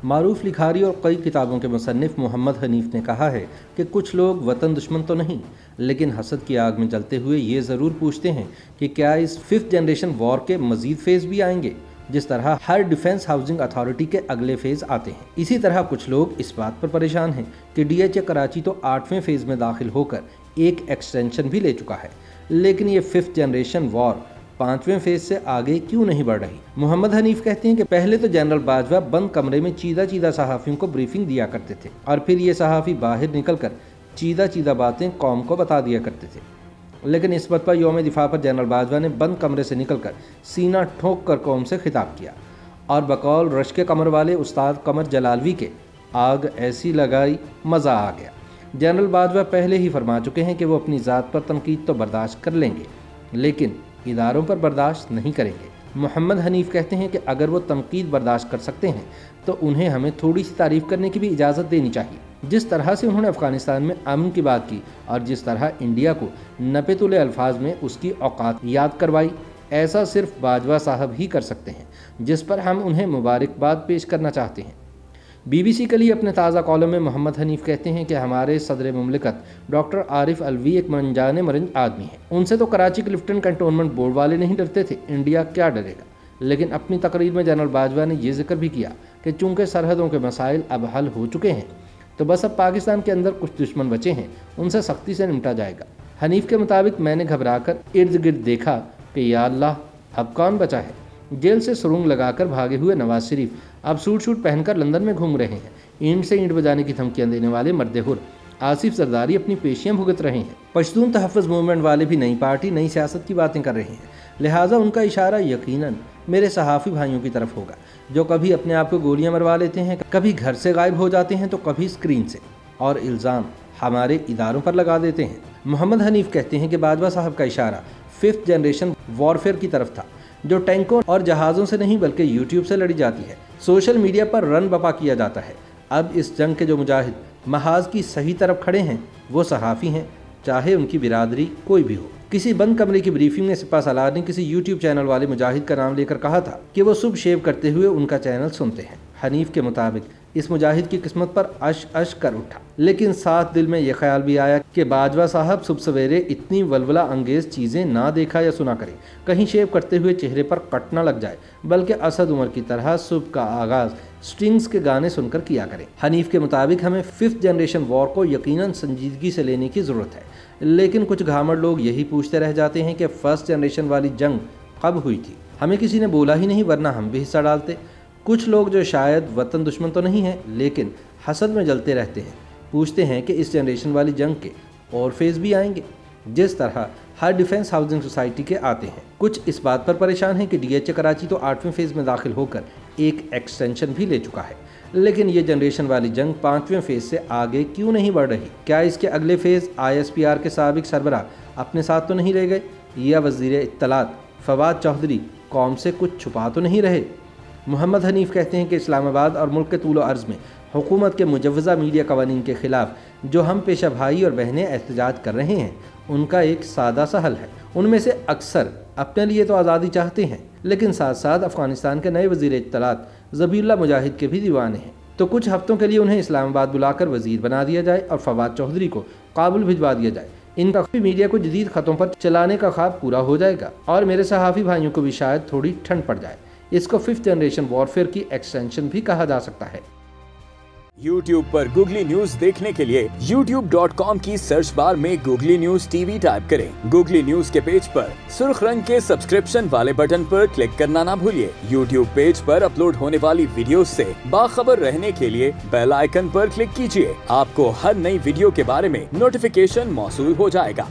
मारूफ लिखारी और कई किताबों के मुसन्निफ मोहम्मद हनीफ ने कहा है कि कुछ लोग वतन दुश्मन तो नहीं, लेकिन हसद की आग में जलते हुए ये ज़रूर पूछते हैं कि क्या इस 5th जनरेशन वॉर के मज़ीद फेज़ भी आएंगे, जिस तरह हर डिफेंस हाउसिंग अथॉरिटी के अगले फेज़ आते हैं। इसी तरह कुछ लोग इस बात पर परेशान हैं कि DHA कराची तो 8वें फेज़ में दाखिल होकर एक एक्सटेंशन भी ले चुका है, लेकिन ये 5th जनरेशन वॉर 5वें फेज से आगे क्यों नहीं बढ़ रही। मोहम्मद हनीफ कहते हैं कि पहले तो जनरल बाजवा बंद कमरे में चीदा सहाफ़ियों को ब्रीफिंग दिया करते थे और फिर ये सहाफ़ी बाहर निकलकर चीदा बातें कौम को बता दिया करते थे, लेकिन इस बात पर यौम दिफा पर जनरल बाजवा ने बंद कमरे से निकलकर सीना ठोक कर कौम से खिताब किया और बकौल रश के कमर वाले उस्ताद कमर जलालवी के आग ऐसी लगाई मज़ा आ गया। जनरल बाजवा पहले ही फरमा चुके हैं कि वो अपनी ज़ात पर तनकीद तो बर्दाश्त कर लेंगे, लेकिन इदारों पर बर्दाश्त नहीं करेंगे। मोहम्मद हनीफ कहते हैं कि अगर वो तनकीद बर्दाश्त कर सकते हैं तो उन्हें हमें थोड़ी सी तारीफ़ करने की भी इजाज़त देनी चाहिए। जिस तरह से उन्होंने अफ़गानिस्तान में अमन की बात की और जिस तरह इंडिया को नपे-तुले अल्फाज में उसकी औकात याद करवाई, ऐसा सिर्फ बाजवा साहब ही कर सकते हैं, जिस पर हम उन्हें मुबारकबाद पेश करना चाहते हैं। BBC के लिए अपने ताज़ा कॉलम में मोहम्मद हनीफ कहते हैं कि हमारे सदर मुमलिकत डॉक्टर आरिफ अलवी एक मनजाने मरंज आदमी हैं। उनसे तो कराची के लेफ्टिनेंट कंटोनमेंट बोर्ड वाले नहीं डरते थे, इंडिया क्या डरेगा। लेकिन अपनी तकरीर में जनरल बाजवा ने यह जिक्र भी किया कि चूँकि सरहदों के मसाइल अब हल हो चुके हैं तो बस अब पाकिस्तान के अंदर कुछ दुश्मन बचे हैं, उनसे सख्ती से निपटा जाएगा। हनीफ के मुताबिक मैंने घबराकर इर्द गिर्द देखा कि या अल्लाह अब कौन बचा है। जेल से सुरंग लगाकर भागे हुए नवाज शरीफ अब सूट पहनकर लंदन में घूम रहे हैं। ईंट से ईंट बजाने की धमकियां देने वाले मर्द-ए-हुर आसिफ जरदारी अपनी पेशियां भुगत रहे हैं। पश्तून तहफ़्फ़ुज़ मूवमेंट वाले भी नई पार्टी नई सियासत की बातें कर रहे हैं, लिहाजा उनका इशारा यकीनन मेरे सहाफ़ी भाइयों की तरफ होगा जो कभी अपने आप को गोलियां मरवा लेते हैं, कभी घर से गायब हो जाते हैं तो कभी स्क्रीन से, और इल्ज़ाम हमारे इदारों पर लगा देते हैं। मोहम्मद हनीफ कहते हैं कि बाजवा साहब का इशारा 5th जनरेशन वॉरफेयर की तरफ था, जो टैंकों और जहाज़ों से नहीं बल्कि यूट्यूब से लड़ी जाती है, सोशल मीडिया पर रन बपा किया जाता है। अब इस जंग के जो मुजाहिद महाज की सही तरफ खड़े हैं वो सहाफ़ी हैं, चाहे उनकी बिरादरी कोई भी हो। किसी बंद कमरे की ब्रीफिंग में सिपा सलार ने किसी यूट्यूब चैनल वाले मुजाहिद का नाम लेकर कहा था कि वो सुबह शेव करते हुए उनका चैनल सुनते हैं। हनीफ के मुताबिक इस मुजाहिद की किस्मत पर अश कर उठा, लेकिन साथ दिल में यह ख्याल भी आया कि बाजवा साहब सुबह सवेरे इतनी वलवला अंगेज चीज़ें ना देखा या सुना करें, कहीं शेव करते हुए चेहरे पर कट ना लग जाए, बल्कि असद उमर की तरह सुबह का आगाज़ स्ट्रिंग्स के गाने सुनकर किया करें। हनीफ के मुताबिक हमें 5th जनरेशन वॉर को यकीनन संजीदगी से लेने की ज़रूरत है, लेकिन कुछ घामड़ लोग यही पूछते रह जाते हैं कि 1st जनरेशन वाली जंग कब हुई थी। हमें किसी ने बोला ही नहीं, वरना हम भी हिस्सा डालते। कुछ लोग जो शायद वतन दुश्मन तो नहीं है लेकिन हसद में जलते रहते हैं, पूछते हैं कि इस जनरेशन वाली जंग के और फेज़ भी आएंगे, जिस तरह हर डिफेंस हाउसिंग सोसाइटी के आते हैं। कुछ इस बात पर परेशान हैं कि DHA कराची तो 8वें फेज़ में दाखिल होकर एक एक्सटेंशन भी ले चुका है, लेकिन ये जनरेशन वाली जंग 5वें फेज़ से आगे क्यों नहीं बढ़ रही। क्या इसके अगले फेज़ ISPR के साबिक सरबराह अपने साथ तो नहीं रह गए, या वज़ीर इत्तलात फवाद चौधरी कौम से कुछ छुपा तो नहीं रहे। मोहम्मद हनीफ कहते हैं कि इस्लामाबाद और मुल्क के तूलो अर्ज़ में हुकूमत के मुजव्वज़ा मीडिया कवानीन के ख़िलाफ़ जो हम पेशा भाई और बहनें एहतजाज कर रहे हैं, उनका एक सादा सा हल है। उनमें से अक्सर अपने लिए तो आज़ादी चाहते हैं, लेकिन साथ साथ अफ़गानिस्तान के नए वज़ीर इत्तलात ज़बीउल्लाह मुजाहिद के भी दीवाने हैं। तो कुछ हफ्तों के लिए उन्हें इस्लामाबाद बुलाकर वज़ीर बना दिया जाए और फवाद चौधरी को काबुल भिजवा दिया जाए। इनका मीडिया को जदीद ख़तों पर चलाने का ख्वाब पूरा हो जाएगा और मेरे सहाफ़ी भाइयों को भी शायद थोड़ी ठंड पड़ जाए। इसको 5th जनरेशन वॉरफेयर की एक्सटेंशन भी कहा जा सकता है। YouTube पर गूगली न्यूज देखने के लिए youtube.com की सर्च बार में गूगली न्यूज TV टाइप करें। गूगली न्यूज के पेज पर सुर्ख रंग के सब्सक्रिप्शन वाले बटन पर क्लिक करना ना भूलिए। YouTube पेज पर अपलोड होने वाली वीडियोस से बाखबर रहने के लिए बेल आइकन पर क्लिक कीजिए। आपको हर नई वीडियो के बारे में नोटिफिकेशन मौसूल हो जाएगा।